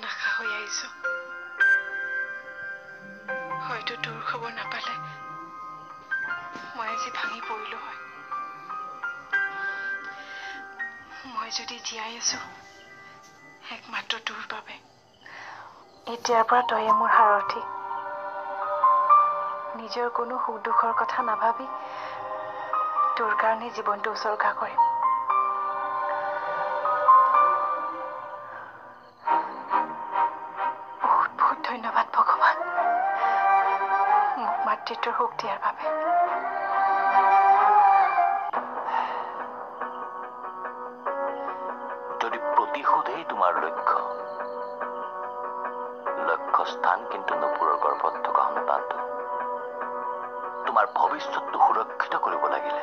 নাখা হৈ আহিছো হয়তো তোৰ খবৰ নাপালে মই আজি ভাঙি পৰিলো হয় মই যদি জীয়াই আছো একমাত্ৰ তোৰ বাবে এতিয়াৰ পৰা তয়ে মোৰ সাৰথি নিজৰ কোনো সুখ দুখৰ কথা নাভাবি তোৰ কাৰণে জীৱনটো উচৰ্গা কৰিম বহুত বহুত ধন্যবাদ ভগৱান মোক মাতৃত্বৰ সুখ দিয়াৰ বাবে যদি প্ৰতিশোধেই তোমাৰ লক্ষ্য স্থান কিন্তু নুপুৰৰ গৰ্ভত থকা সন্তানটো তোমাৰ ভৱিষ্যতটো সুৰক্ষিত কৰিব লাগিলে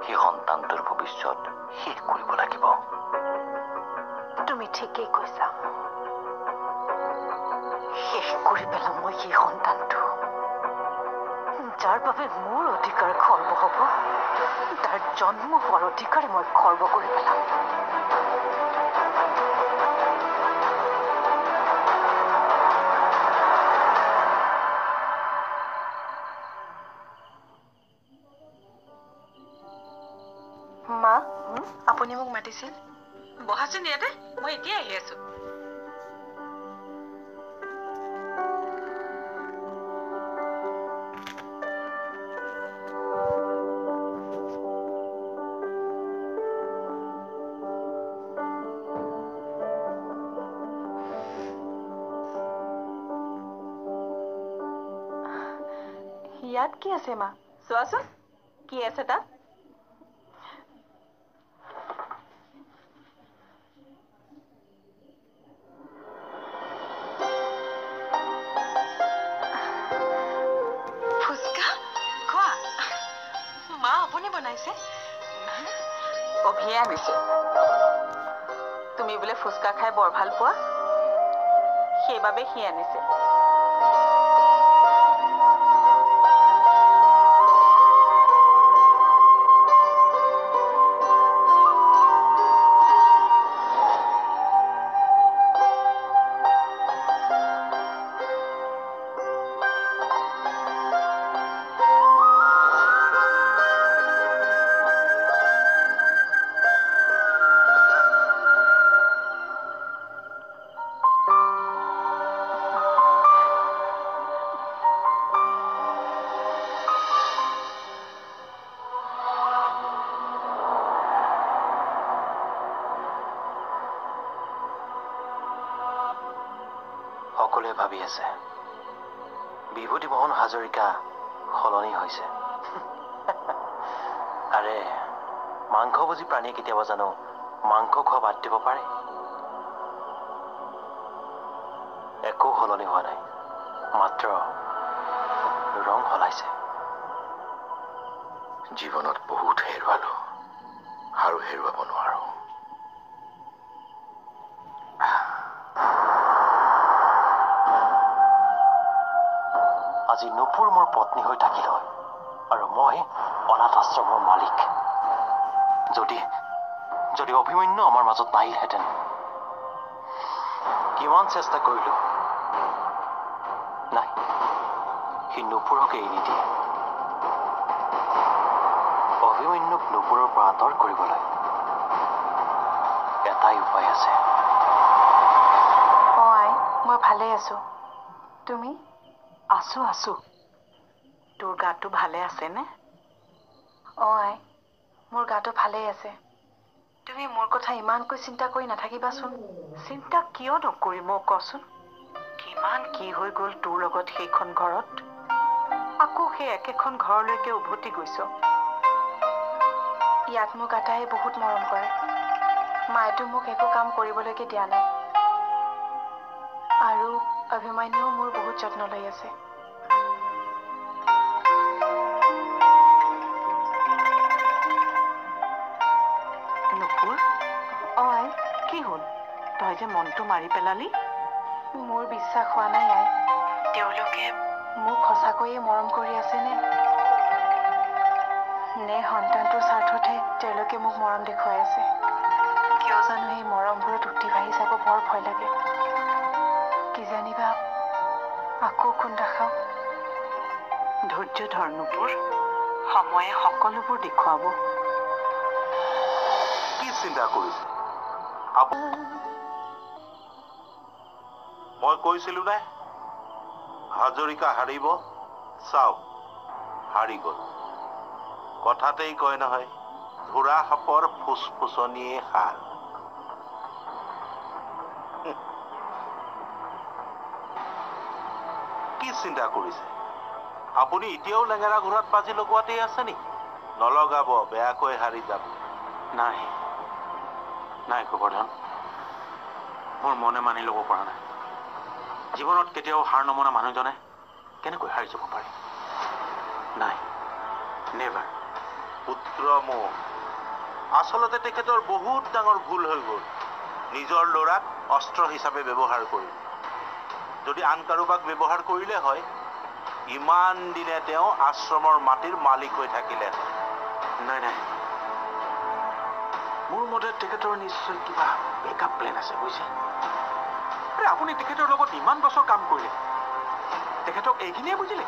সেই সন্তানটোৰ ভৱিষ্যত শেষ কৰিব লাগিব তুমি ঠিকেই কৈছা শেষ কৰি পেলাম মই সেই সন্তানটো যাৰ বাবে মোৰ অধিকাৰ খৰ্ব হ'ব তাৰ জন্ম হোৱাৰ অধিকাৰে মই খৰ্ব কৰি পেলাম মা আপুনি মোক মাতিছিল বহাচোন ইয়াতে মই এতিয়া আহি আছো ইয়াত কি আছে মা চোৱাচোন কি আছে তাত অভিয়ে আনিছে তুমি বোলে ফুচকা খাই বৰ ভাল পোৱা সেইবাবে সি আনিছে সকলোৱে ভাবি আছে বিভূতিমোহন হাজৰিকা সলনি হৈছে আৰে মাংসভোজী প্ৰাণীয়ে কেতিয়াবা জানো মাংস খোৱা বাদ দিব পাৰে একো সলনি হোৱা নাই মাত্ৰ ৰং সলাইছে জীৱনত বহুত হেৰুৱালো আৰু হেৰুৱাব নোৱাৰো আজি নুপুৰ মোৰ পত্নী হৈ থাকিল হয় আৰু মই অনাথ আশ্ৰমৰ মালিক যদি অভিমন্যু আমাৰ মাজত নাহিলহেঁতেন কিমান চেষ্টা কৰিলো নাই সি নুপুৰক এৰি নিদিয়ে অভিমন্যুক নুপুৰৰ পৰা আঁতৰ কৰিবলৈ এটাই উপায় আছে আই মই ভালে আছো তুমি আছো তোৰ গাটো ভালে আছে নে আই মোৰ গাটো ভালেই আছে তুমি মোৰ কথা ইমানকৈ চিন্তা কৰি নাথাকিবাচোন চিন্তা কিয় নকৰি মোক কচোন কিমান কি হৈ গ'ল তোৰ লগত সেইখন ঘৰত আকৌ সেই একেখন ঘৰলৈকে উভতি গৈছ ইয়াত মোক আটাই বহুত মৰম কৰে মায়েতো মোক একো কাম কৰিবলৈকে দিয়া নাই আৰু অভিমান্যুও মোৰ বহুত যত্ন লৈ আছে নুপুৰ আই কি হ'ল তই যে মনটো মাৰি পেলালি মোৰ বিশ্বাস হোৱা নাই আই তেওঁলোকে মোক সঁচাকৈয়ে মৰম কৰি আছেনে নে সন্তানটোৰ স্বাৰ্থতে তেওঁলোকে মোক মৰম দেখুৱাই আছে কিয় জানো সেই মৰমবোৰত উঠি বাঢ়ি যাব বৰ ভয় লাগে আকৌ খুন্দা খাওঁ। ধৈৰ্য ধৰ নুপুৰ, সময়ে সকলোবোৰ দেখুৱাব। কি চিন্তা কৰিছে? মই কৈছিলো নে হাজৰিকা হাৰিব? চাওক, হাৰি গল। কথাতেই কয় নহয়, ধোৰা সাপৰ ফুচফুচনিয়ে সাৰ। কি চিন্তা কৰিছে? আপুনি এতিয়াও লেঙেৰা ঘোঁৰাত বাজি লগোৱাতেই আছে নেকি? নলগাব, বেয়াকৈ হাৰি যাব। নাই নাই গোবৰ্ধন, মোৰ মনে মানি ল'ব পৰা নাই। জীৱনত কেতিয়াও হাৰ নমনা মানুহজনে কেনেকৈ হাৰি যাব পাৰে? নাই, নেভাৰ। পুত্ৰ মোৰ, আচলতে তেখেতৰ বহুত ডাঙৰ ভুল হৈ গ'ল। নিজৰ ল'ৰাক অস্ত্ৰ হিচাপে ব্যৱহাৰ কৰি। যদি আন কাৰোবাক ব্যৱহাৰ কৰিলে হয়, ইমান দিনে তেওঁ আশ্ৰমৰ মাটিৰ মালিক হৈ থাকিলে। নাই নাই, মোৰ মতে তেখেতৰ নিশ্চয় কিবা বেকআপ প্লেন আছে, বুজিছে? আপুনি তেখেতৰ লগত ইমান বছৰ কাম কৰিলে, তেখেতক এইখিনিয়ে বুজিলে?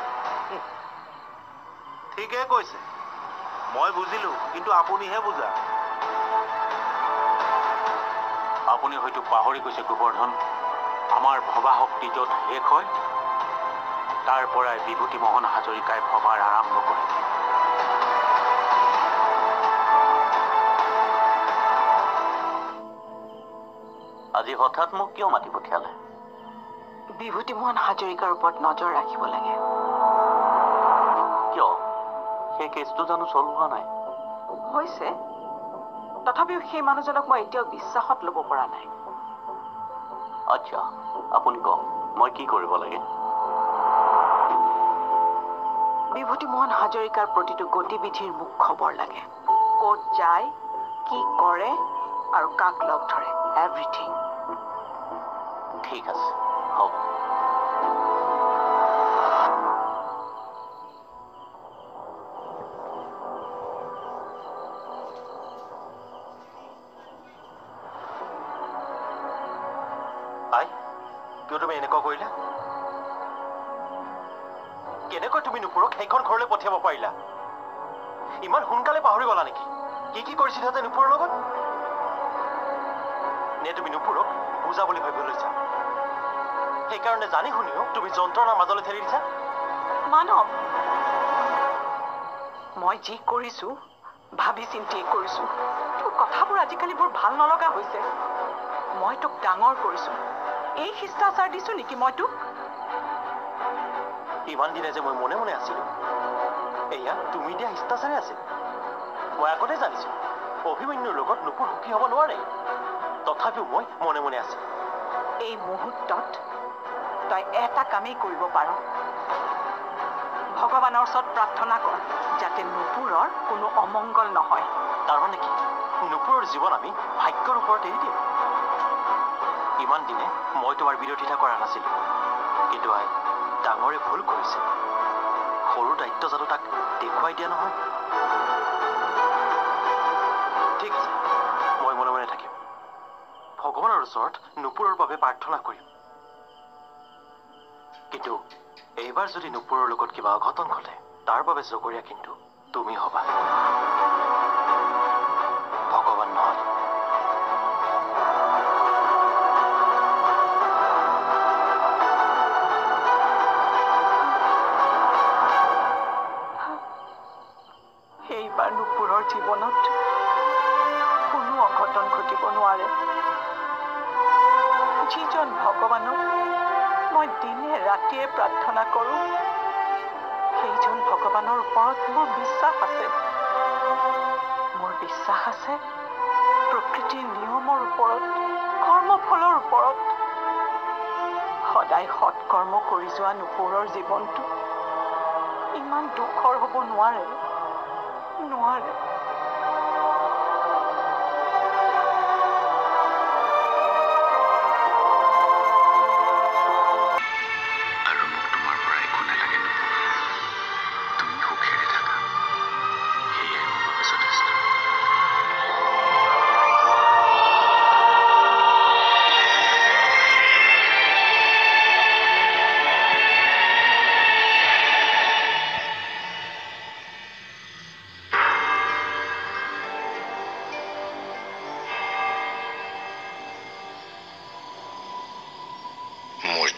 ঠিকে কৈছে, মই বুজিলো, কিন্তু আপুনিহে বুজা। আপুনি হয়তো পাহৰি গৈছে গোবৰ্ধন, আমাৰ ভবা শক্তি য'ত শেষ হয়, তাৰ পৰাই বিভূতিমোহন হাজৰিকাই ভবাৰ আৰম্ভ কৰে। আজি হঠাৎ মোক কিয় মাতি পঠিয়ালে? বিভূতিমোহন হাজৰিকাৰ ওপৰত নজৰ ৰাখিব লাগে। কিয়? সেই কেছটো জানো চল্ভ হোৱা নাই? হৈছে, তথাপিও সেই মানুহজনক মই এতিয়াও বিশ্বাসত ল'ব পৰা নাই। আচ্ছা, আপুনি কওক, মই কি কৰিব লাগে? বিভূতিমোহন হাজৰিকাৰ প্ৰতিটো গতিবিধিৰ মোক খবৰ লাগে। ক'ত যায়, কি কৰে আৰু কাক লগ ধৰে, এভৰিথিং। ঠিক আছে, হ'ব। আই, কিয় তুমি এনেকুৱা কৰিলা? কেনেকৈ তুমি নুপুৰক সেইখন ঘৰলৈ পঠিয়াব পাৰিলা? ইমান সোনকালে পাহৰি গলা নেকি কি কি কৰিছিলা যে নুপুৰৰ লগত? নে তুমি নুপুৰক বুজা বুলি ভাবি লৈছা? সেইকাৰণে জানি শুনিও তুমি যন্ত্ৰণাৰ মাজলৈ ঠেলি দিছা? মানৱ, মই যি কৰিছো ভাবি চিন্তিয়ে কৰিছো। তোৰ কথাবোৰ আজিকালি বৰ ভাল নলগা হৈছে। মই তোক ডাঙৰ কৰিছো, এই শিষ্টাচাৰ দিছো নেকি মই তোক? ইমান দিনে যে মই মনে মনে আছিলো, এয়া তুমি দিয়া শিষ্টাচাৰে আছিল। মই আগতে জানিছো অভিমন্যুৰ লগত নুপুৰ সুখী হ'ব নোৱাৰে, তথাপিও মই মনে মনে আছিলো। এই মুহূৰ্তত তই এটা কামেই কৰিব পাৰ, ভগৱানৰ ওচৰত প্ৰাৰ্থনা কৰ যাতে নুপুৰৰ কোনো অমংগল নহয়। তাৰমানে কি নুপুৰৰ জীৱন আমি ভাগ্যৰ ওপৰত এৰি দিম? ইমান দিনে মই তোমাৰ বিৰোধিতা কৰা নাছিলো, কিন্তু আই ডাঙৰে ভুল কৰিছে। সৰু দায়িত্ব জানো তাক দেখুৱাই দিয়া নহয়? ঠিক আছে, মই মনে মনে থাকিম, ভগৱানৰ ওচৰত নুপুৰৰ বাবে প্ৰাৰ্থনা কৰিম। কিন্তু এইবাৰ যদি নুপুৰৰ লগত কিবা অঘটন ঘটে, তাৰ বাবে জগৰীয়া কিন্তু তুমি হবা, ভগৱান নহয়। এইবাৰ নুপুৰৰ জীৱনত কোনো অঘটন ঘটিব নোৱাৰে। যিজন ভগৱানক মই দিনে ৰাতিয়ে প্ৰাৰ্থনা কৰোঁ, সেইজন ভগৱানৰ ওপৰত মোৰ বিশ্বাস আছে। মোৰ বিশ্বাস আছে প্ৰকৃতিৰ নিয়মৰ ওপৰত, কৰ্মফলৰ ওপৰত। সদায় সৎকৰ্ম কৰি যোৱা নুপুৰৰ জীৱনটো ইমান দুখৰ হ'ব নোৱাৰে, নোৱাৰে। আৰু মোক তোমাৰ পৰা একো নালাগে, তুমি সুখেৰে থাকা, সেয়াই মোৰ বাবে যথেষ্ট।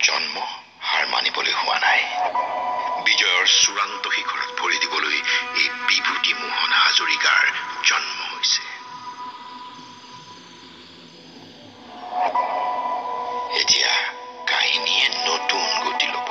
জন্ম হাৰ মানিবলৈ হোৱা নাই। বিজয়ৰ চূড়ান্ত শিখৰত ভৰি দিবলৈ এই বিভূতি মোহন হাজৰিকাৰ জন্ম হৈছে। এতিয়া কাহিনীয়ে নতুন গতি ল'ব।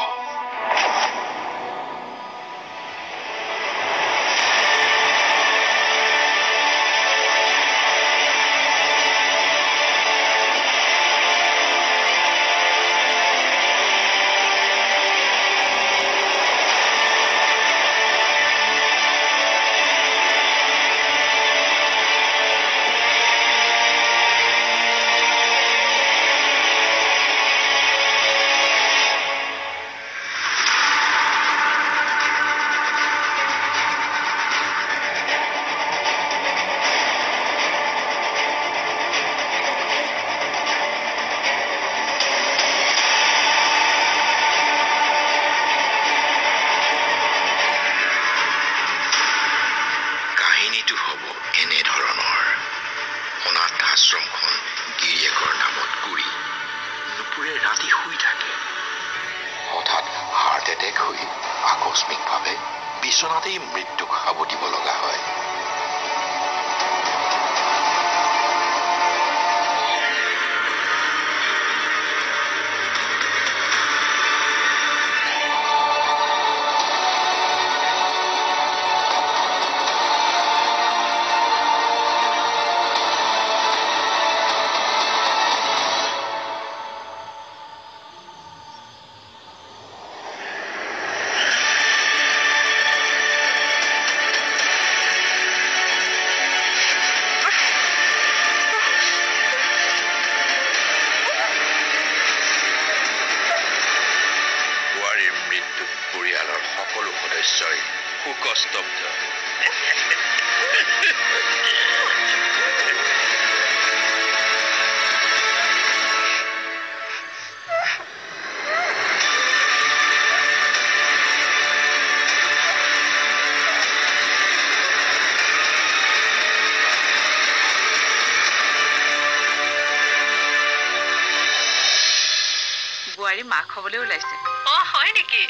আকস্মিকভাৱে বিচনাতেই মৃত্যুক সাৱটিব লগা হয়। পৰিয়ালৰ সকলো সদস্যই শোকস্তব্ধ। বোৱাৰী মাক হ'বলৈ ওলাইছে। হয় নেকি?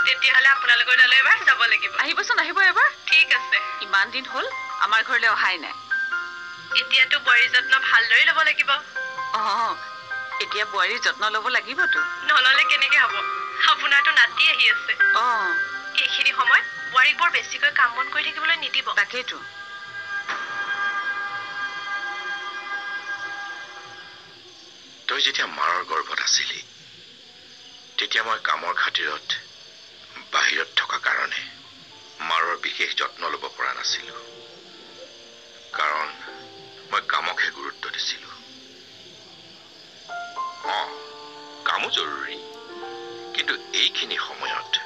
তেতিয়াহ'লে আপোনালোকৰ তালৈ এবাৰ যাব লাগিব। আহিবচোন, আহিব এবাৰ। ঠিক আছে। ইমান দিন হ'ল আমাৰ ঘৰলৈ অহাই নাই। এতিয়াতো বোৱাৰীৰ যত্ন ভালদৰে ল'ব লাগিব। এতিয়া বোৱাৰীৰ যত্ন ল'ব লাগিবতো। নল'লে কেনেকে হ'ব? আপোনাৰতো নাতি আহি আছে। এইখিনি সময়ত বোৱাৰীক বৰ বেছিকৈ কাম বন কৰি থাকিবলৈ নিদিব। তাকেইতো। তই যেতিয়া মাৰৰ গৰ্ভত আছিলি তেতিয়া মই কামৰ খাতিৰত বাহিৰত থকা কাৰণে মাৰৰ বিশেষ যত্ন ল'ব পৰা নাছিলো। কাৰণ মই কামকহে গুৰুত্ব দিছিলো। কামো জৰুৰী, কিন্তু এইখিনি সময়ত